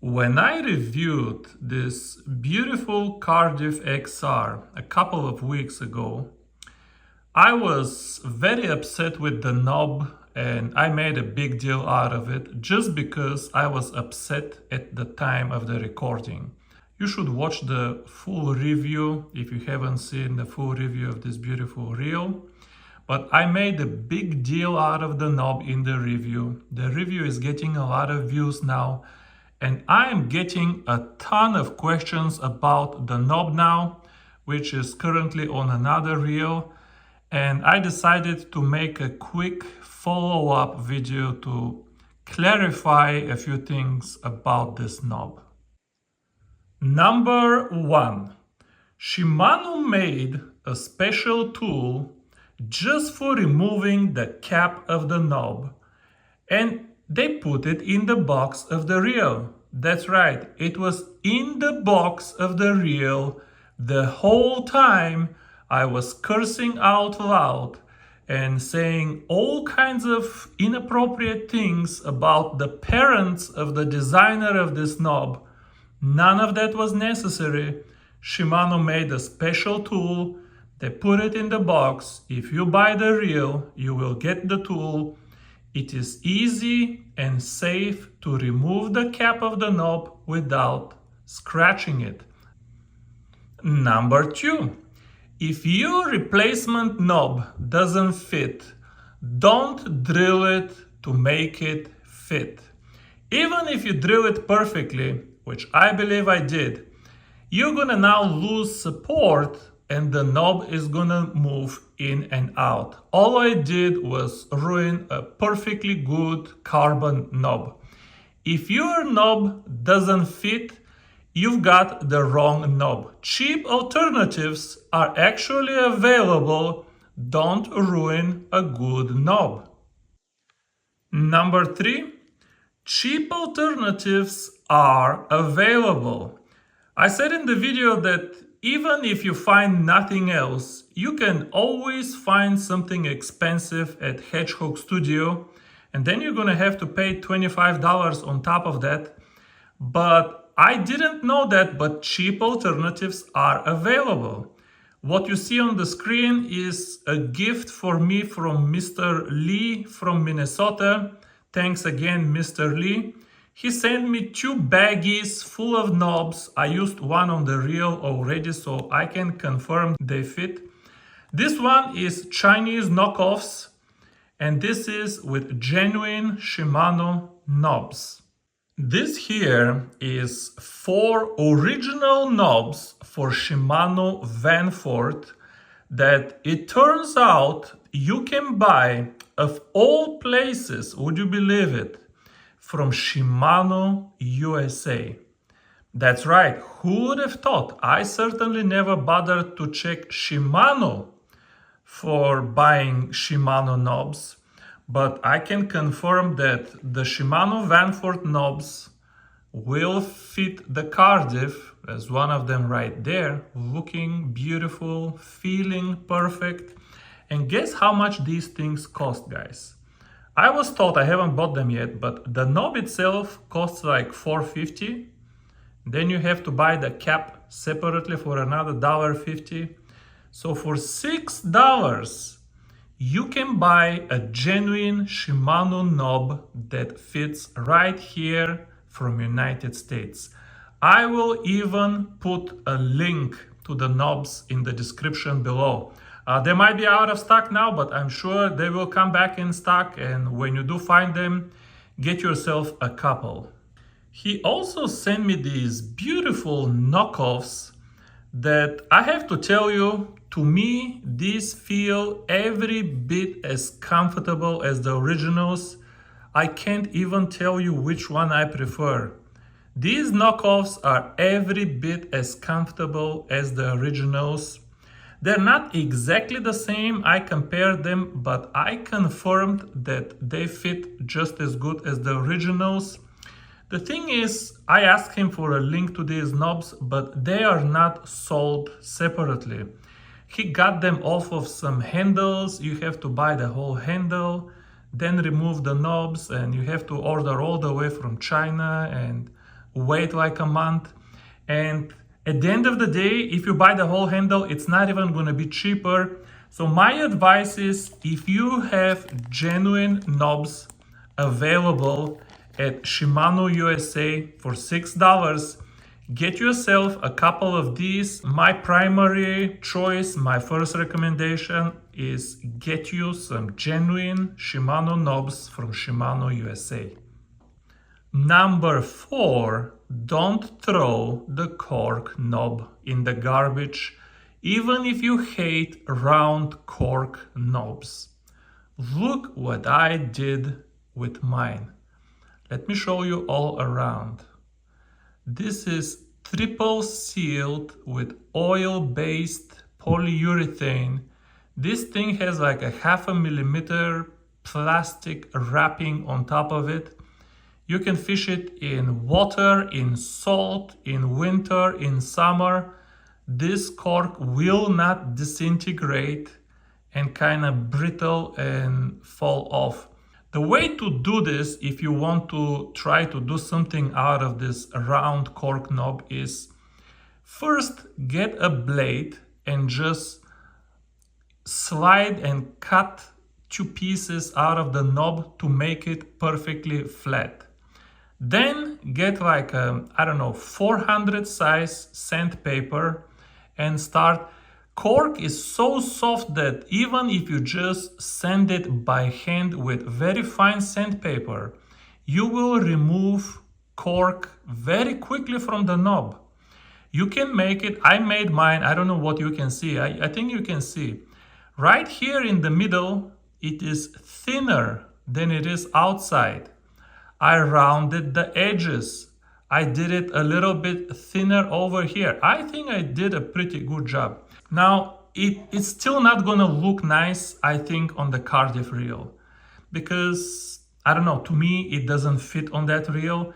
When I reviewed this beautiful Cardiff XR a couple of weeks ago, I was very upset with the knob and I made a big deal out of it just because I was upset at the time of the recording. You should watch the full review if you haven't seen the full review of this beautiful reel. But I made a big deal out of the knob in the review. The review is getting a lot of views now. And I'm getting a ton of questions about the knob now, which is currently on another reel. And I decided to make a quick follow-up video to clarify a few things about this knob. Number one, Shimano made a special tool just for removing the cap of the knob, and they put it in the box of the reel. That's right, it was in the box of the reel the whole time. I was cursing out loud and saying all kinds of inappropriate things about the parents of the designer of this knob. None of that was necessary. Shimano made a special tool. They put it in the box. If you buy the reel, you will get the tool. It is easy and safe to remove the cap of the knob without scratching it. Number two, if your replacement knob doesn't fit, don't drill it to make it fit. Even if you drill it perfectly, which I believe I did, you're gonna now lose support and the knob is gonna move in and out. All I did was ruin a perfectly good carbon knob. If your knob doesn't fit, you've got the wrong knob. Cheap alternatives are actually available. Don't ruin a good knob. Number three, cheap alternatives are available. I said in the video that even if you find nothing else, you can always find something expensive at Hedgehog Studio, and then you're gonna have to pay $25 on top of that. But I didn't know that, but cheap alternatives are available. What you see on the screen is a gift for me from Mr. Lee from Minnesota. Thanks again, Mr. Lee. He sent me 2 baggies full of knobs. I used one on the reel already, so I can confirm they fit. This one is Chinese knockoffs, and this is with genuine Shimano knobs. This here is 4 original knobs for Shimano Vanfort that it turns out you can buy, of all places, would you believe it, from Shimano USA. That's right, who would have thought? I certainly never bothered to check Shimano for buying Shimano knobs, but I can confirm that the Shimano Vanfort knobs will fit the Cardiff. There's one of them right there, looking beautiful, feeling perfect. And guess how much these things cost, guys? I was told, I haven't bought them yet, but the knob itself costs like $4.50. Then you have to buy the cap separately for another $1.50. So for $6, you can buy a genuine Shimano knob that fits right here from United States. I will even put a link to the knobs in the description below. They might be out of stock now, but I'm sure they will come back in stock, and when you do find them, get yourself a couple. He also sent me these beautiful knockoffs that I have to tell you, to me, these feel every bit as comfortable as the originals. I can't even tell you which one I prefer. These knockoffs are every bit as comfortable as the originals. They're not exactly the same, I compared them, but I confirmed that they fit just as good as the originals. The thing is, I asked him for a link to these knobs, but they are not sold separately. He got them off of some handles. You have to buy the whole handle, then remove the knobs, and you have to order all the way from China, and wait like a month. And at the end of the day, if you buy the whole handle, it's not even going to be cheaper. So my advice is, if you have genuine knobs available at Shimano USA for $6, get yourself a couple of these. My primary choice, my first recommendation is get you some genuine Shimano knobs from Shimano USA. Number 4, don't throw the cork knob in the garbage, even if you hate round cork knobs. Look what I did with mine. Let me show you all around. This is triple sealed with oil-based polyurethane. This thing has like a 0.5 millimeter plastic wrapping on top of it. You can fish it in water, in salt, in winter, in summer. This cork will not disintegrate and kind of brittle and fall off. The way to do this, if you want to try to do something out of this round cork knob, is first get a blade and just slide and cut 2 pieces out of the knob to make it perfectly flat. Then get like a, I don't know, 400 size sandpaper and start. Cork is so soft that even if you just sand it by hand with very fine sandpaper, you will remove cork very quickly from the knob. You can make it, I made mine, I don't know what you can see, I think you can see. Right here in the middle, it is thinner than it is outside. I rounded the edges. I did it a little bit thinner over here. I think I did a pretty good job. Now, it's still not gonna look nice, I think, on the Cardiff reel. Because, I don't know, to me, it doesn't fit on that reel.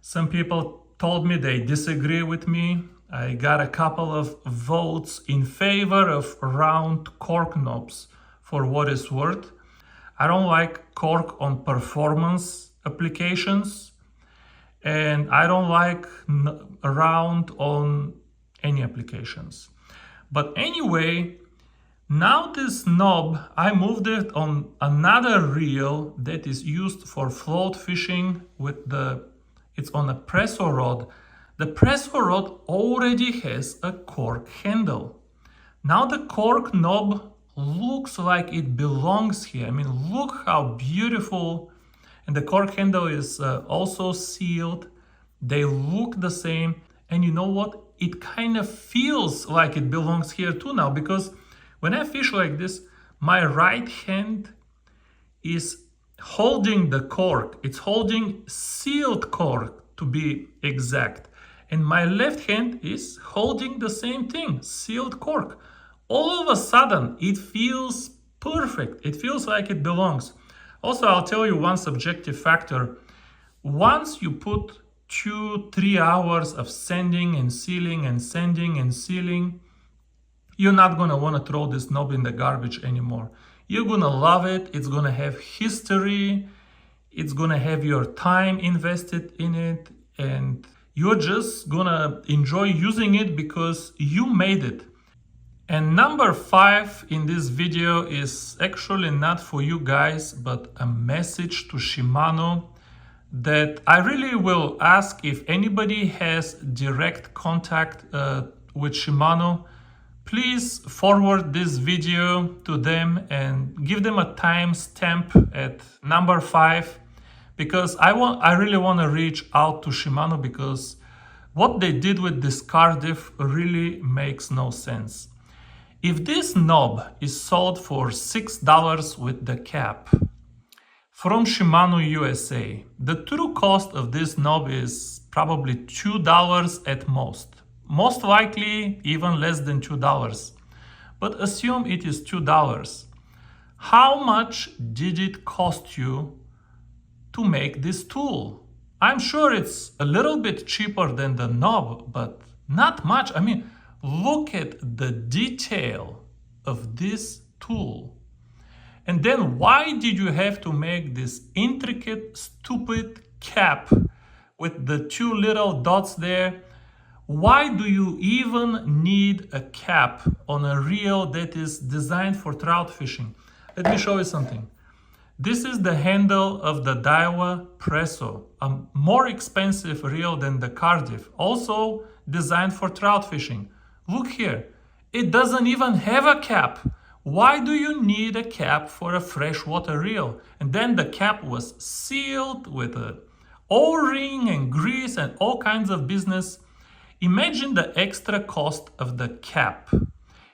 Some people told me they disagree with me. I got a couple of votes in favor of round cork knobs for what it's worth. I don't like cork on performance applications, and I don't like round on any applications. But anyway, now this knob, I moved it on another reel that is used for float fishing with it's on a presso rod. The presso rod already has a cork handle. Now the cork knob looks like it belongs here. I mean, look how beautiful. And the cork handle is also sealed. They look the same. And you know what? It kind of feels like it belongs here too now, because when I fish like this, my right hand is holding the cork. It's holding sealed cork, to be exact. And my left hand is holding the same thing, sealed cork. All of a sudden, it feels perfect. It feels like it belongs. Also, I'll tell you one subjective factor. Once you put 2-3 hours of sanding and sealing and sanding and sealing, you're not going to want to throw this knob in the garbage anymore. You're going to love it. It's going to have history. It's going to have your time invested in it. And you're just going to enjoy using it because you made it. And number 5 in this video is actually not for you guys, but a message to Shimano that I really will ask if anybody has direct contact with Shimano. Please forward this video to them and give them a timestamp at number 5, because I really want to reach out to Shimano, because what they did with this Cardiff really makes no sense. If this knob is sold for $6 with the cap from Shimano USA, the true cost of this knob is probably $2 at most. Most likely even less than $2. But assume it is $2. How much did it cost you to make this tool? I'm sure it's a little bit cheaper than the knob, but not much. I mean, look at the detail of this tool. And then why did you have to make this intricate, stupid cap with the two little dots there. Why do you even need a cap on a reel that is designed for trout fishing? Let me show you something. This is the handle of the Daiwa Presso, a more expensive reel than the Cardiff, also designed for trout fishing. Look here, it doesn't even have a cap. Why do you need a cap for a freshwater reel? And then the cap was sealed with a O-ring and grease and all kinds of business. Imagine the extra cost of the cap.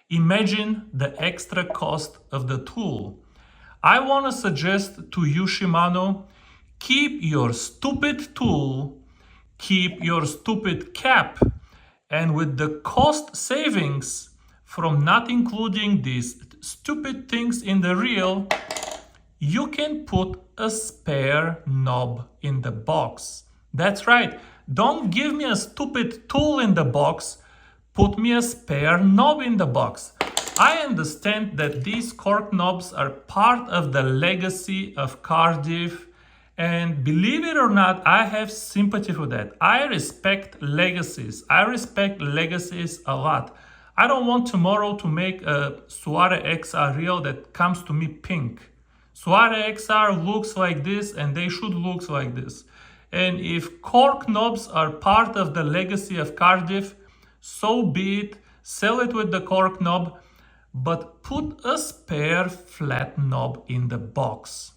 Imagine the extra cost of the tool. I want to suggest to you, Shimano, keep your stupid tool, keep your stupid cap, and with the cost savings from not including these stupid things in the reel, you can put a spare knob in the box. That's right. Don't give me a stupid tool in the box. Put me a spare knob in the box. I understand that these cork knobs are part of the legacy of Cardiff, and believe it or not, I have sympathy for that. I respect legacies. I respect legacies a lot. I don't want tomorrow to make a Suare XR reel that comes to me pink. Suare XR looks like this and they should look like this. And if cork knobs are part of the legacy of Cardiff, so be it. Sell it with the cork knob, but put a spare flat knob in the box.